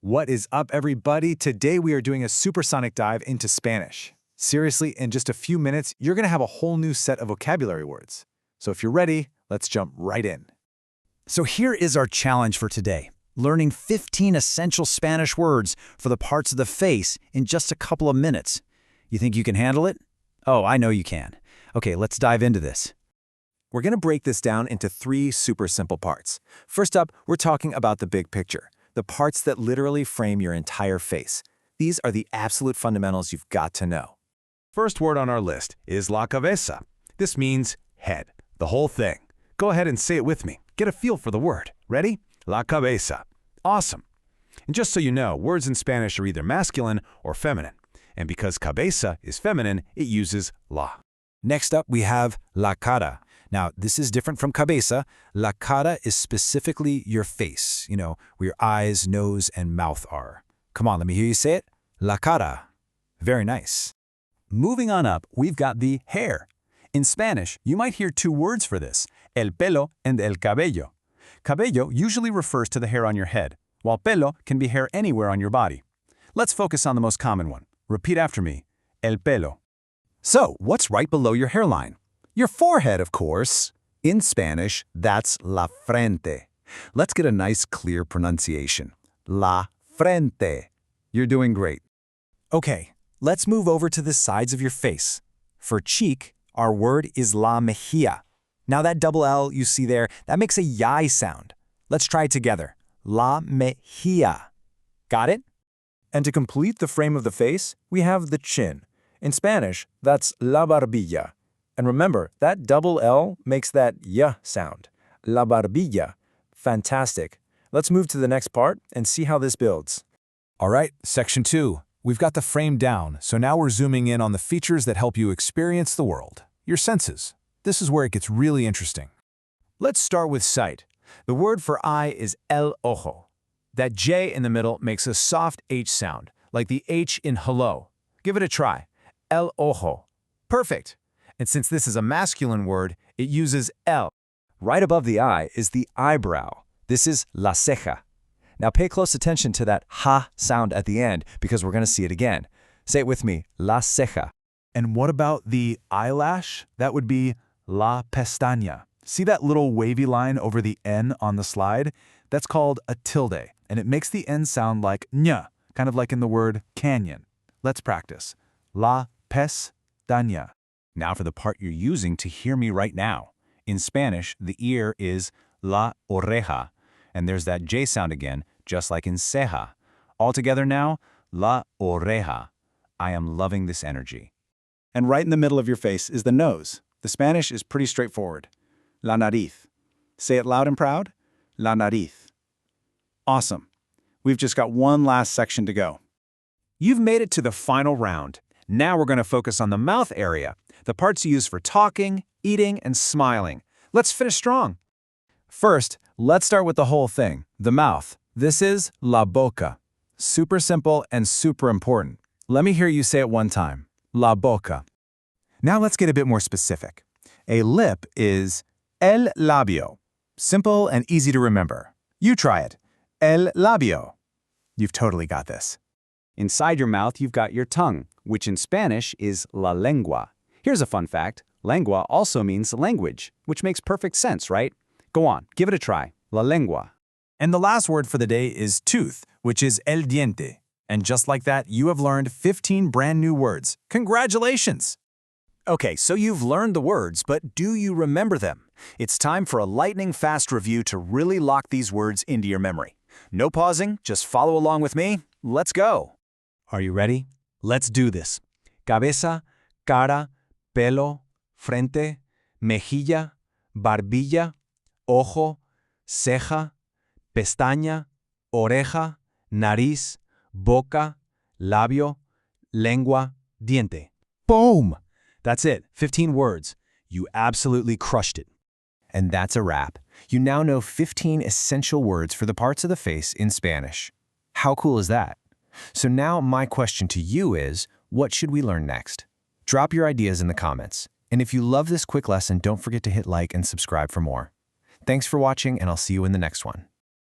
What is up, everybody? Today we are doing a supersonic dive into Spanish. Seriously, in just a few minutes, you're going to have a whole new set of vocabulary words. So if you're ready, let's jump right in. So here is our challenge for today. Learning 15 essential Spanish words for the parts of the face in just a couple of minutes. You think you can handle it? Oh, I know you can. Okay, let's dive into this. We're going to break this down into 3 super simple parts. First up, we're talking about the big picture, the parts that literally frame your entire face. These are the absolute fundamentals you've got to know. First word on our list is la cabeza. This means head, the whole thing. Go ahead and say it with me. Get a feel for the word. Ready? La cabeza. Awesome. And just so you know, words in Spanish are either masculine or feminine. And because cabeza is feminine, it uses la. Next up, we have la cara. Now, this is different from cabeza. La cara is specifically your face, where your eyes, nose, and mouth are. Come on, let me hear you say it. La cara. Very nice. Moving on up, we've got the hair. In Spanish, you might hear 2 words for this, el pelo and el cabello. Cabello usually refers to the hair on your head, while pelo can be hair anywhere on your body. Let's focus on the most common one. Repeat after me, el pelo. So, what's right below your hairline? Your forehead, of course. In Spanish, that's la frente. Let's get a nice, clear pronunciation. La frente. You're doing great. Okay, let's move over to the sides of your face. For cheek, our word is la mejilla. Now that double L you see there, that makes a y sound. Let's try it together. La mejilla. Got it? And to complete the frame of the face, we have the chin. In Spanish, that's la barbilla. And remember, that double L makes that y sound. La barbilla. Fantastic. Let's move to the next part and see how this builds. All right, section 2. We've got the frame down, so now we're zooming in on the features that help you experience the world. Your senses. This is where it gets really interesting. Let's start with sight. The word for eye is el ojo. That J in the middle makes a soft H sound, like the H in hello. Give it a try. El ojo. Perfect. And since this is a masculine word, it uses el. Right above the eye is the eyebrow. This is la ceja. Now pay close attention to that ha sound at the end because we're going to see it again. Say it with me, la ceja. And what about the eyelash? That would be la pestaña. See that little wavy line over the N on the slide? That's called a tilde, and it makes the N sound like ñ, kind of like in the word canyon. Let's practice. La pestaña. Now for the part you're using to hear me right now. In Spanish, the ear is la oreja, and there's that J sound again, just like in ceja. All together now, la oreja. I am loving this energy. And right in the middle of your face is the nose. The Spanish is pretty straightforward. La nariz. Say it loud and proud. La nariz. Awesome. We've just got one last section to go. You've made it to the final round. Now we're going to focus on the mouth area, the parts you use for talking, eating, and smiling. Let's finish strong. First, let's start with the whole thing, the mouth. This is la boca. Super simple and super important. Let me hear you say it one time. La boca. Now let's get a bit more specific. A lip is el labio. Simple and easy to remember. You try it. El labio. You've totally got this. Inside your mouth, you've got your tongue, which in Spanish is la lengua. Here's a fun fact. Lengua also means language, which makes perfect sense, right? Go on, give it a try. La lengua. And the last word for the day is tooth, which is el diente. And just like that, you have learned 15 brand new words. Congratulations! Okay, so you've learned the words, but do you remember them? It's time for a lightning-fast review to really lock these words into your memory. No pausing, just follow along with me. Let's go! Are you ready? Let's do this. Cabeza, cara, pelo, frente, mejilla, barbilla, ojo, ceja, pestaña, oreja, nariz, boca, labio, lengua, diente. Boom! That's it, 15 words. You absolutely crushed it. And that's a wrap. You now know 15 essential words for the parts of the face in Spanish. How cool is that? So now my question to you is, what should we learn next? Drop your ideas in the comments. And if you love this quick lesson, don't forget to hit like and subscribe for more. Thanks for watching, and I'll see you in the next one.